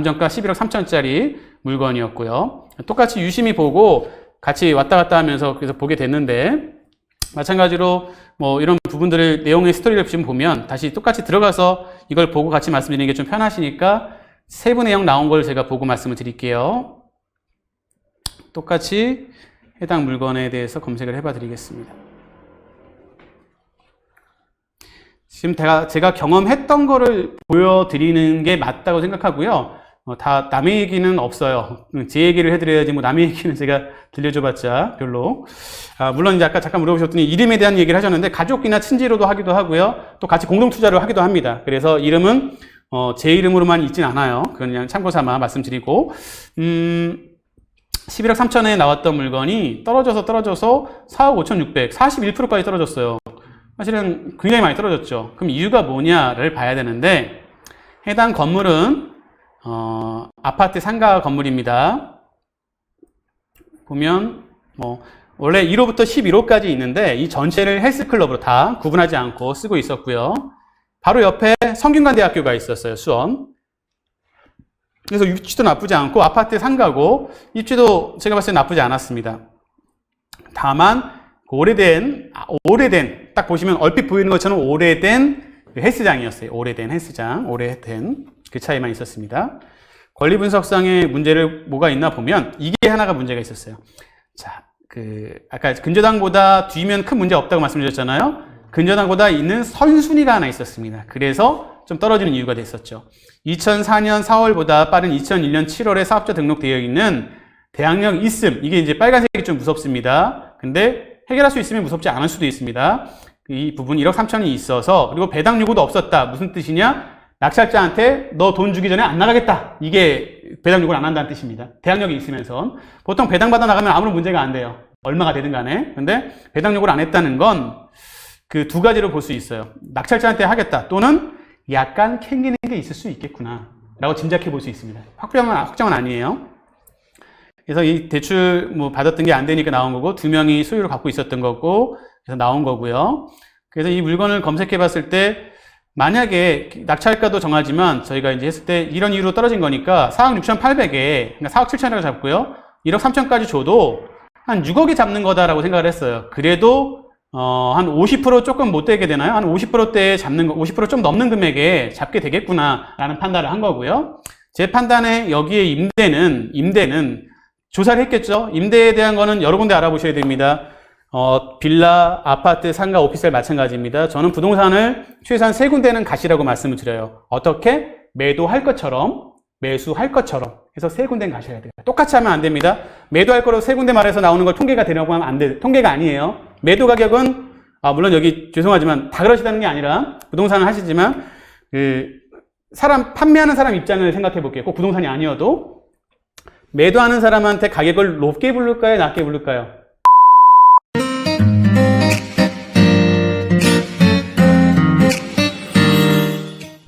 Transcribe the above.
다음 정가 11억 3천짜리 물건이었고요. 똑같이 유심히 보고 같이 왔다 갔다 하면서 그래서 보게 됐는데, 마찬가지로 뭐 이런 부분들을 내용의 스토리를 지금 보면 다시 똑같이 들어가서 이걸 보고 같이 말씀드리는 게 좀 편하시니까 세부 내용 나온 걸 제가 보고 말씀을 드릴게요. 똑같이 해당 물건에 대해서 검색을 해봐 드리겠습니다. 지금 제가 경험했던 거를 보여드리는 게 맞다고 생각하고요. 다 남의 얘기는 없어요. 제 얘기를 해드려야지 뭐 남의 얘기는 제가 들려줘봤자 별로. 물론 이제 아까 잠깐 물어보셨더니 이름에 대한 얘기를 하셨는데 가족이나 친지로도 하기도 하고요. 또 같이 공동투자를 하기도 합니다. 그래서 이름은 제 이름으로만 있진 않아요. 그냥 참고삼아 말씀드리고 11억 3천에 나왔던 물건이 떨어져서 4억 5,600, 41%까지 떨어졌어요. 사실은 굉장히 많이 떨어졌죠. 그럼 이유가 뭐냐를 봐야 되는데, 해당 건물은 아파트 상가 건물입니다. 보면 원래 1호부터 11호까지 있는데 이 전체를 헬스클럽으로 다 구분하지 않고 쓰고 있었고요. 바로 옆에 성균관대학교가 있었어요. 수원. 그래서 입지도 나쁘지 않고 아파트 상가고 입지도 제가 봤을 때 나쁘지 않았습니다. 다만 오래된 딱 보시면 얼핏 보이는 것처럼 오래된 헬스장이었어요. 오래된 헬스장, 오래된 그 차이만 있었습니다. 권리 분석상의 문제를 뭐가 있나 보면 이게 하나가 문제가 있었어요. 자, 아까 근저당보다 뒤면 큰 문제 없다고 말씀드렸잖아요. 근저당보다 있는 선순위가 하나 있었습니다. 그래서 좀 떨어지는 이유가 됐었죠. 2004년 4월보다 빠른 2001년 7월에 사업자 등록되어 있는 대항력 있음. 이게 이제 빨간색이 좀 무섭습니다. 근데 해결할 수 있으면 무섭지 않을 수도 있습니다. 이 부분 1억 3천이 있어서, 그리고 배당 요구도 없었다. 무슨 뜻이냐? 낙찰자한테 너 돈 주기 전에 안 나가겠다. 이게 배당 요구를 안 한다는 뜻입니다. 대항력이 있으면서. 보통 배당 받아 나가면 아무런 문제가 안 돼요. 얼마가 되든 간에. 근데 배당 요구를 안 했다는 건 그 두 가지로 볼 수 있어요. 낙찰자한테 하겠다. 또는 약간 캥기는 게 있을 수 있겠구나 라고 짐작해 볼 수 있습니다. 확정은 아니에요. 그래서 이 대출 받았던 게 안 되니까 나온 거고, 두 명이 소유를 갖고 있었던 거고, 그래서 나온 거고요. 그래서 이 물건을 검색해 봤을 때, 만약에 낙찰가도 정하지만 저희가 이제 했을 때 이런 이유로 떨어진 거니까 4억 6,800에, 그러니까 4억 7천이라고 잡고요. 1억 3천까지 줘도 한 6억이 잡는 거다라고 생각을 했어요. 그래도 한 50% 조금 못 되게 되나요? 한 50%대에 잡는 거, 50% 좀 넘는 금액에 잡게 되겠구나라는 판단을 한 거고요. 제 판단에 여기에 임대는 조사를 했겠죠. 임대에 대한 거는 여러 군데 알아보셔야 됩니다. 빌라, 아파트, 상가, 오피스텔 마찬가지입니다. 저는 부동산을 최소한 3군데는 가시라고 말씀을 드려요. 어떻게? 매도할 것처럼, 매수할 것처럼 해서 3군데는 가셔야 돼요. 똑같이 하면 안 됩니다. 매도할 거로 3군데 말해서 나오는 걸 통계가 되려고 하면 안 돼요. 통계가 아니에요. 매도 가격은, 물론 여기 죄송하지만 다 그러시다는 게 아니라 부동산을 하시지만, 판매하는 사람 입장을 생각해 볼게요. 꼭 부동산이 아니어도. 매도하는 사람한테 가격을 높게 부를까요? 낮게 부를까요?